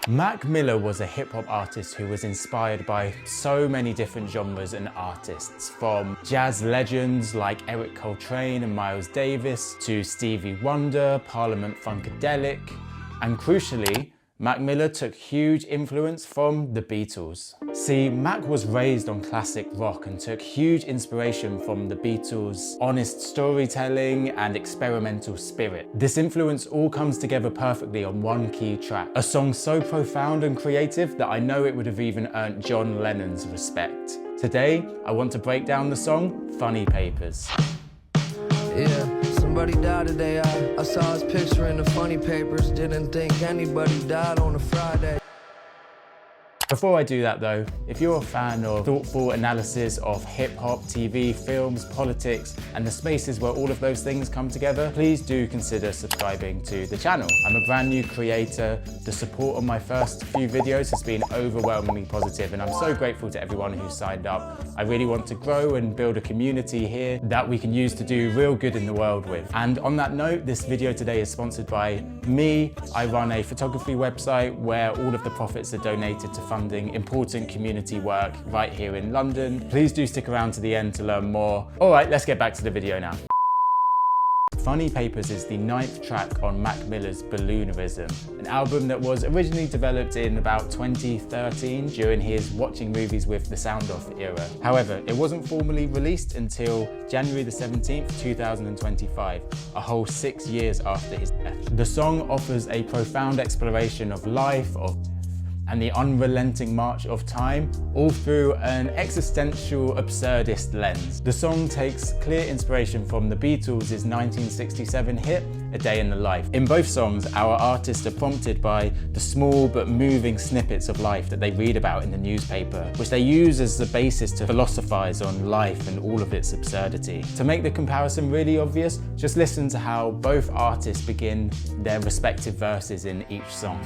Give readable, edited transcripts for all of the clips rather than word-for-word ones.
Mac Miller was a hip-hop artist who was inspired by so many different genres and artists, from jazz legends like Eric Coltrane and Miles Davis to Stevie Wonder, Parliament Funkadelic, and crucially, Mac Miller took huge influence from the Beatles. See, Mac was raised on classic rock and took huge inspiration from the Beatles' honest storytelling and experimental spirit. This influence all comes together perfectly on one key track, a song so profound and creative that I know it would have even earned John Lennon's respect. Today, I want to break down the song Funny Papers. Yeah, somebody died today. I saw his picture in the funny papers. Didn't think anybody died on a Friday. Before I do that though, if you're a fan of thoughtful analysis of hip-hop, TV, films, politics, and the spaces where all of those things come together, please do consider subscribing to the channel. I'm a brand new creator. The support on my first few videos has been overwhelmingly positive, and I'm so grateful to everyone who signed up. I really want to grow and build a community here that we can use to do real good in the world with. And on that note, this video today is sponsored by me. I run a photography website where all of the profits are donated to funding important community work right here in London. Please do stick around to the end to learn more. All right, let's get back to the video now. Funny Papers is the 9th track on Mac Miller's Balloonerism, an album that was originally developed in about 2013 during his watching movies with the sound off era. However, it wasn't formally released until January the 17th, 2025, a whole 6 years after his death. The song offers a profound exploration of life, and the unrelenting march of time, all through an existential, absurdist lens. The song takes clear inspiration from the Beatles' 1967 hit, A Day in the Life. In both songs, our artists are prompted by the small but moving snippets of life that they read about in the newspaper, which they use as the basis to philosophize on life and all of its absurdity. To make the comparison really obvious, just listen to how both artists begin their respective verses in each song.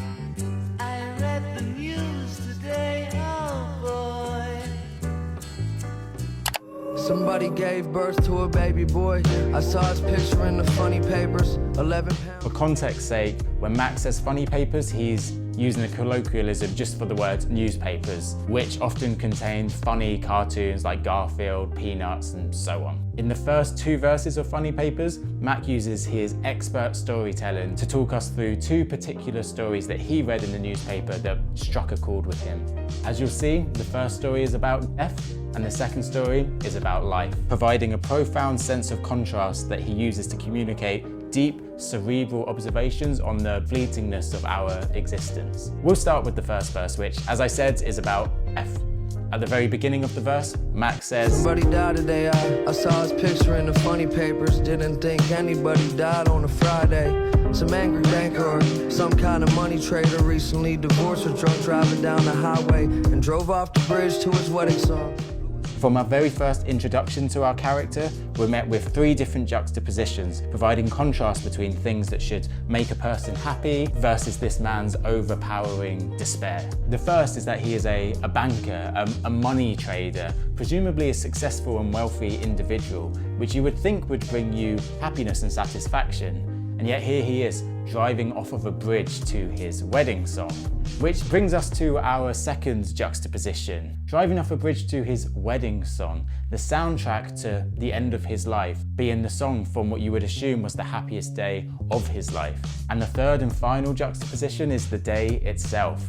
Somebody gave birth to a baby boy. I saw his picture in the funny papers. 11 pounds. For context's sake, when Mac says funny papers, he's using a colloquialism just for the word newspapers, which often contain funny cartoons like Garfield, Peanuts, and so on. In the first 2 verses of Funny Papers, Mac uses his expert storytelling to talk us through 2 particular stories that he read in the newspaper that struck a chord with him. As you'll see, the first story is about death, and the second story is about life, providing a profound sense of contrast that he uses to communicate deep, cerebral observations on the fleetingness of our existence. We'll start with the first verse, which, as I said, is about death. At the very beginning of the verse, Mac says, somebody died today. I saw his picture in the funny papers. Didn't think anybody died on a Friday. Some angry banker or some kind of money trader recently divorced or drunk driving down the highway and drove off the bridge to his wedding song. From our very first introduction to our character, we're met with 3 different juxtapositions, providing contrast between things that should make a person happy versus this man's overpowering despair. The first is that he is a banker, a money trader, presumably a successful and wealthy individual, which you would think would bring you happiness and satisfaction. And yet here he is, driving off of a bridge to his wedding song. Which brings us to our second juxtaposition. Driving off a bridge to his wedding song, the soundtrack to the end of his life, being the song from what you would assume was the happiest day of his life. And the third and final juxtaposition is the day itself,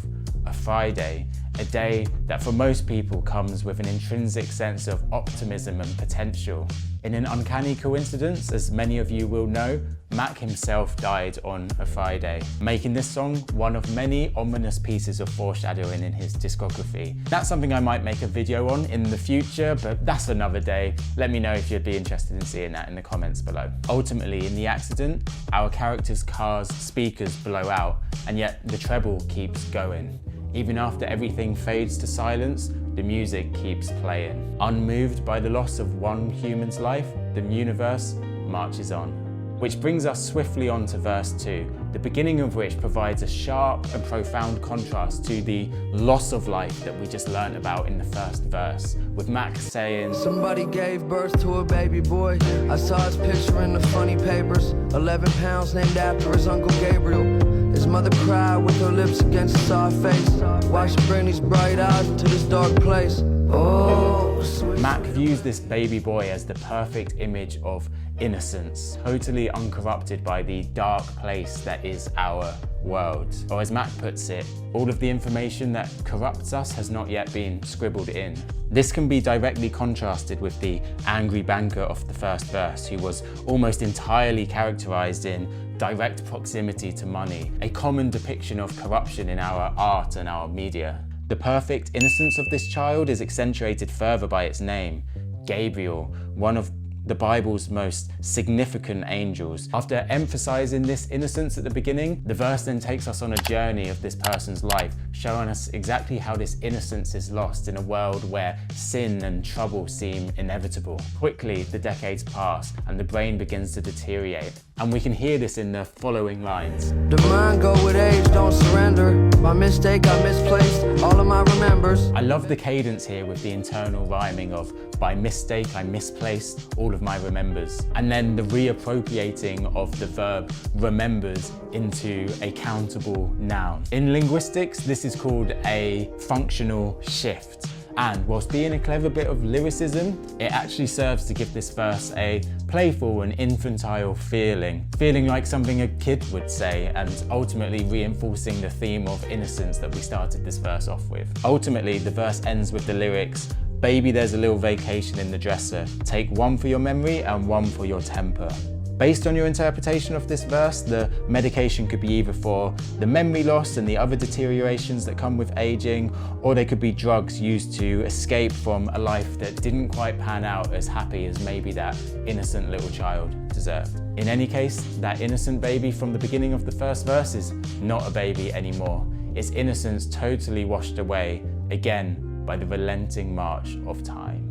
a Friday. A day that for most people comes with an intrinsic sense of optimism and potential. In an uncanny coincidence, as many of you will know, Mac himself died on a Friday, making this song one of many ominous pieces of foreshadowing in his discography. That's something I might make a video on in the future, but that's another day. Let me know if you'd be interested in seeing that in the comments below. Ultimately, in the accident, our character's car's speakers blow out, and yet the treble keeps going. Even after everything fades to silence, the music keeps playing. Unmoved by the loss of one human's life, the universe marches on. Which brings us swiftly on to verse 2, the beginning of which provides a sharp and profound contrast to the loss of life that we just learned about in the first verse, with Mac saying, somebody gave birth to a baby boy. I saw his picture in the funny papers. 11 pounds named after his Uncle Gabriel. His mother cried with her lips against a soft face. Why she bring these bright eyes into this dark place? Oh, sweet. Mac views this baby boy as the perfect image of innocence, totally uncorrupted by the dark place that is our world. Or as Mac puts it, all of the information that corrupts us has not yet been scribbled in. This can be directly contrasted with the angry banker of the first verse, who was almost entirely characterized in direct proximity to money, a common depiction of corruption in our art and our media. The perfect innocence of this child is accentuated further by its name, Gabriel, one of the Bible's most significant angels. After emphasizing this innocence at the beginning, the verse then takes us on a journey of this person's life, showing us exactly how this innocence is lost in a world where sin and trouble seem inevitable. Quickly, the decades pass and the brain begins to deteriorate, and we can hear this in the following lines. The mind go with age, don't surrender. By mistake, I misplaced all of my remembers. I love the cadence here with the internal rhyming of by mistake, I misplaced all of my remembers. And then the reappropriating of the verb remembers into a countable noun. In linguistics, this is called a functional shift. And whilst being a clever bit of lyricism, it actually serves to give this verse a playful and infantile feeling like something a kid would say, and ultimately reinforcing the theme of innocence that we started this verse off with. Ultimately, the verse ends with the lyrics, "Baby, there's a little vacation in the dresser. Take one for your memory and one for your temper." Based on your interpretation of this verse, the medication could be either for the memory loss and the other deteriorations that come with aging, or they could be drugs used to escape from a life that didn't quite pan out as happy as maybe that innocent little child deserved. In any case, that innocent baby from the beginning of the first verse is not a baby anymore. Its innocence totally washed away, again, by the relenting march of time.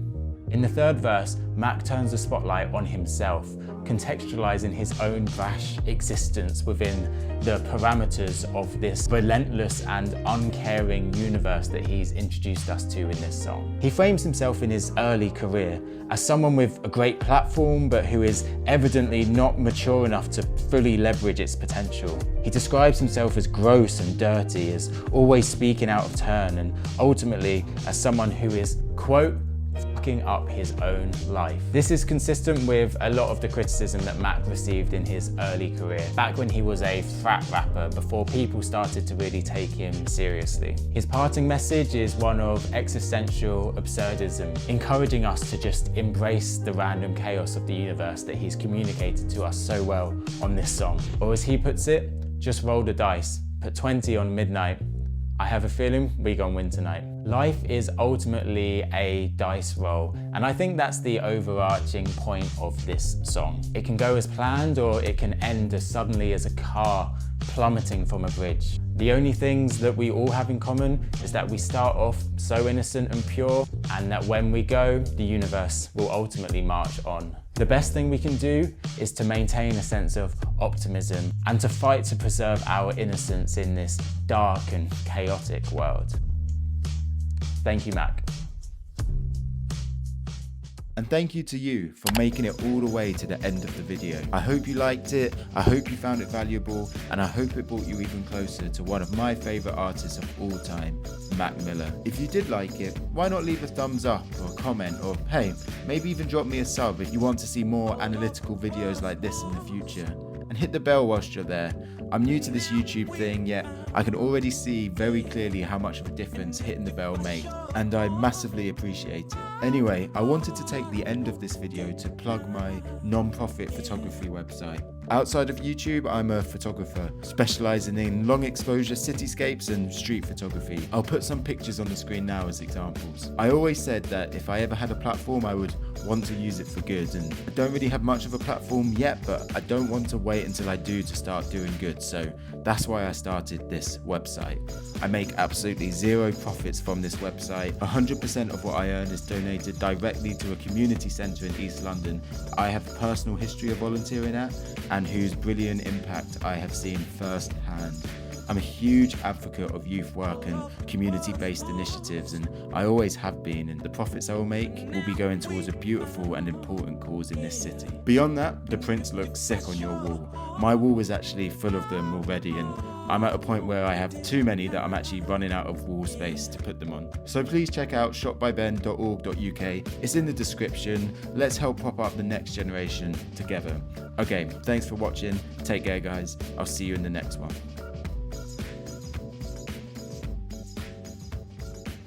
In the third verse, Mac turns the spotlight on himself, contextualizing his own brash existence within the parameters of this relentless and uncaring universe that he's introduced us to in this song. He frames himself in his early career as someone with a great platform, but who is evidently not mature enough to fully leverage its potential. He describes himself as gross and dirty, as always speaking out of turn, and ultimately as someone who is, quote, fucking up his own life. This is consistent with a lot of the criticism that Mac received in his early career, back when he was a frat rapper, before people started to really take him seriously. His parting message is one of existential absurdism, encouraging us to just embrace the random chaos of the universe that he's communicated to us so well on this song. Or as he puts it, just roll the dice, put 20 on midnight. I have a feeling we gon' win tonight. Life is ultimately a dice roll, and I think that's the overarching point of this song. It can go as planned, or it can end as suddenly as a car plummeting from a bridge. The only things that we all have in common is that we start off so innocent and pure, and that when we go, the universe will ultimately march on. The best thing we can do is to maintain a sense of optimism and to fight to preserve our innocence in this dark and chaotic world. Thank you, Mac. And thank you to you for making it all the way to the end of the video. I hope you liked it, I hope you found it valuable, and I hope it brought you even closer to one of my favourite artists of all time, Mac Miller. If you did like it, why not leave a thumbs up or a comment, or hey, maybe even drop me a sub if you want to see more analytical videos like this in the future. And hit the bell whilst you're there. I'm new to this YouTube thing, yet I can already see very clearly how much of a difference hitting the bell made, and I massively appreciate it. Anyway, I wanted to take the end of this video to plug my non-profit photography website. Outside of YouTube, I'm a photographer, specialising in long exposure cityscapes and street photography. I'll put some pictures on the screen now as examples. I always said that if I ever had a platform, I would want to use it for good, and I don't really have much of a platform yet, but I don't want to wait until I do to start doing good, so that's why I started this website. I make absolutely zero profits from this website. 100% of what I earn is donated directly to a community centre in East London that I have a personal history of volunteering at, and whose brilliant impact I have seen firsthand. I'm a huge advocate of youth work and community-based initiatives, and I always have been, and the profits I will make will be going towards a beautiful and important cause in this city. Beyond that, the prints look sick on your wall. My wall is actually full of them already, and I'm at a point where I have too many that I'm actually running out of wall space to put them on. So please check out shopbyben.org.uk. It's in the description. Let's help prop up the next generation together. Okay, thanks for watching. Take care, guys. I'll see you in the next one.